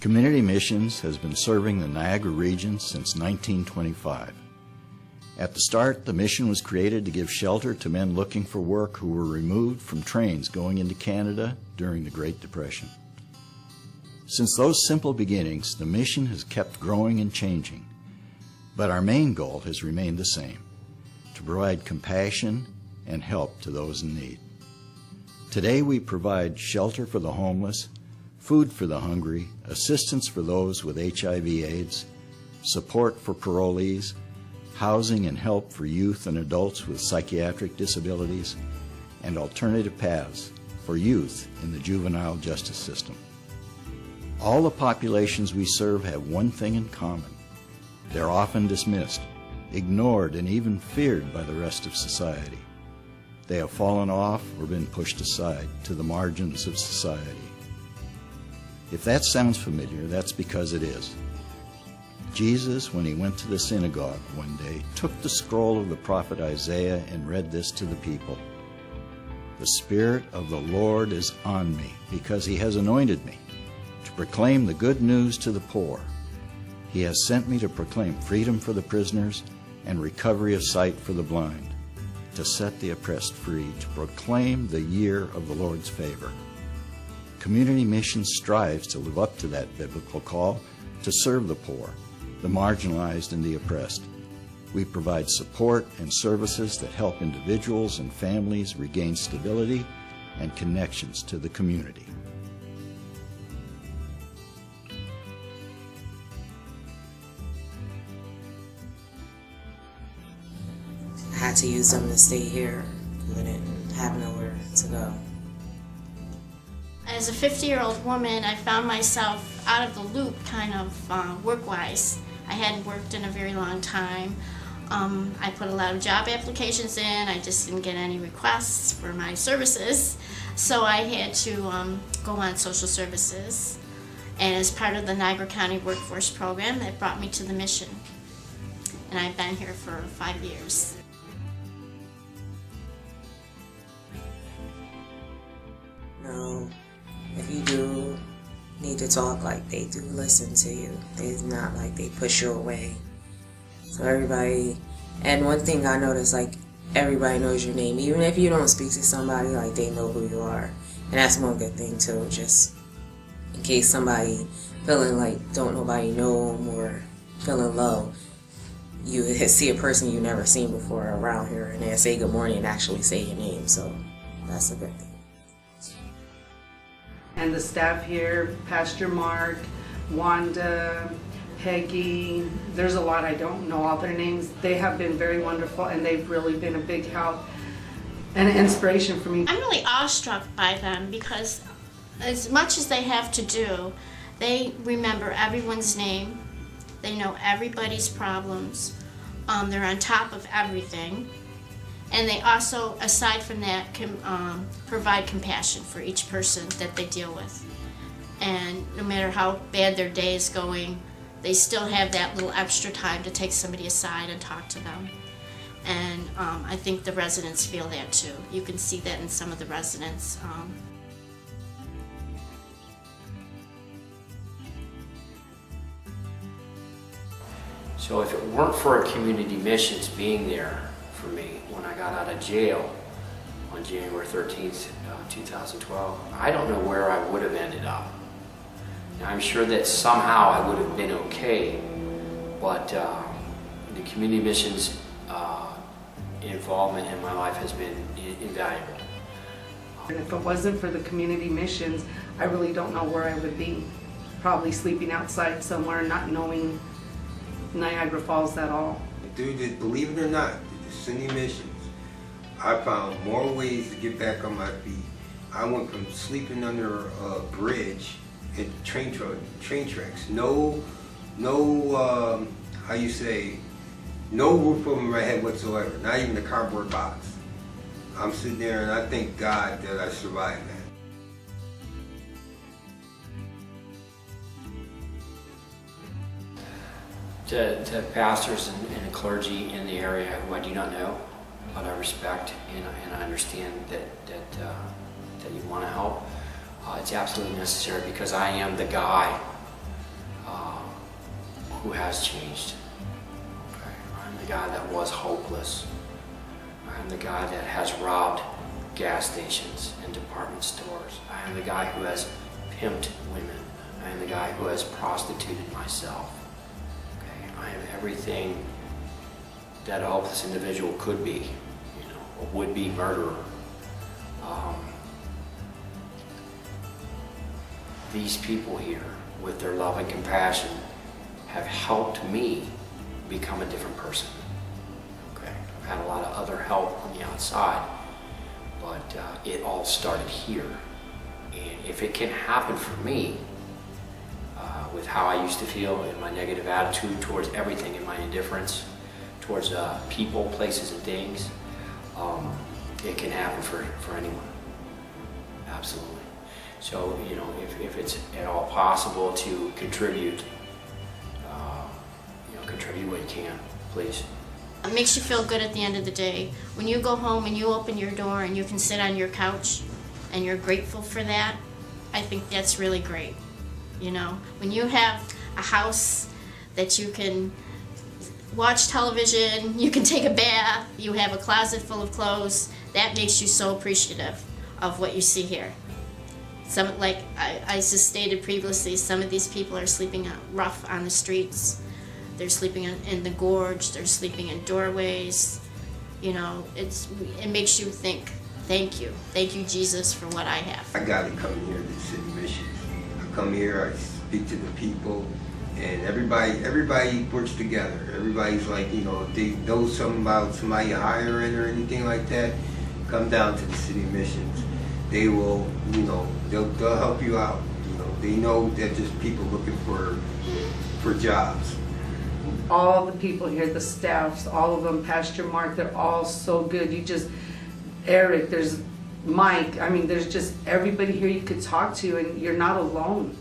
Community Missions has been serving the Niagara region since 1925. At the start, the mission was created to give shelter to men looking for work who were removed from trains going into Canada during the Great Depression. Since those simple beginnings, the mission has kept growing and changing, but our main goal has remained the same: to provide compassion and help to those in need. Today we provide shelter for the homeless, food for the hungry, assistance for those with HIV/AIDS, support for parolees, housing and help for youth and adults with psychiatric disabilities, and alternative paths for youth in the juvenile justice system. All the populations we serve have one thing in common: they're often dismissed, ignored, and even feared by the rest of society. They have fallen off or been pushed aside to the margins of society. If that sounds familiar, that's because it is. Jesus, when he went to the synagogue one day, took the scroll of the prophet Isaiah and read this to the people: "The Spirit of the Lord is on me, because he has anointed me to proclaim the good news to the poor. He has sent me to proclaim freedom for the prisoners and recovery of sight for the blind, to set the oppressed free, to proclaim the year of the Lord's favor." Community Mission strives to live up to that biblical call to serve the poor, the marginalized, and the oppressed. We provide support and services that help individuals and families regain stability and connections to the community. I had to use them to stay here. I didn't have nowhere to go. As a 50-year-old woman, I found myself out of the loop, kind of work-wise. I hadn't worked in a very long time. I put a lot of job applications in. I just didn't get any requests for my services. So I had to go on social services. And as part of the Niagara County Workforce Program, that brought me to the mission. And I've been here for 5 years. No, if you do need to talk, like, they do listen to you. It's not like they push you away. So everybody, and one thing I noticed, like, everybody knows your name. Even if you don't speak to somebody, like, they know who you are. And that's one good thing too, just in case somebody feeling like don't nobody know them or feeling low, you see a person you never seen before around here and they say good morning and actually say your name, so that's a good thing. And the staff here, Pastor Mark, Wanda, Peggy, there's a lot I don't know all their names. They have been very wonderful and they've really been a big help and an inspiration for me. I'm really awestruck by them because as much as they have to do, they remember everyone's name, they know everybody's problems, they're on top of everything, and they also, aside from that, can provide compassion for each person that they deal with. And no matter how bad their day is going, they still have that little extra time to take somebody aside and talk to them. And I think the residents feel that too. You can see that in some of the residents. So if it weren't for Community Missions being there for me when I got out of jail on January 13th, 2012, I don't know where I would have ended up. Now, I'm sure that somehow I would have been okay, but the Community Missions involvement in my life has been invaluable. And if it wasn't for the Community Missions, I really don't know where I would be. Probably sleeping outside somewhere, not knowing Niagara Falls at all. Dude, believe it or not, the City Missions, I found more ways to get back on my feet. I went from sleeping under a bridge at train tracks. No, how you say, no roof over my head whatsoever, not even a cardboard box. I'm sitting there and I thank God that I survived that. To pastors and clergy in the area who I do not know, but I respect and I understand that you want to help. It's absolutely necessary because I am the guy who has changed. Okay? I'm the guy that was hopeless. I'm the guy that has robbed gas stations and department stores. I am the guy who has pimped women. I am the guy who has prostituted myself. Okay? I am everything that a hopeless individual could be, you know, a would-be murderer. These people here, with their love and compassion, have helped me become a different person. Okay, I've had a lot of other help on the outside, but it all started here. And if it can happen for me, with how I used to feel and my negative attitude towards everything and my indifference towards people, places, and things, it can happen for anyone. Absolutely. So, you know, if it's at all possible to contribute, you know, contribute what you can, please. It makes you feel good at the end of the day. When you go home and you open your door and you can sit on your couch and you're grateful for that, I think that's really great. You know, when you have a house that you can watch television, you can take a bath, you have a closet full of clothes, that makes you so appreciative of what you see here. Some, like I just stated previously, some of these people are sleeping rough on the streets. They're sleeping in the gorge. They're sleeping in doorways. You know, it makes you think, thank you, Jesus, for what I have. I gotta come here to the City Mission. I come here, I speak to the people, and everybody works together. Everybody's like, you know, if they know something about somebody hiring or anything like that, come down to the City Missions. They will, you know, they'll help you out. You know, they know that there's people looking for jobs. All the people here, the staffs, all of them, Pastor Mark, they're all so good. Eric, there's Mike. I mean, there's just everybody here you could talk to, and you're not alone.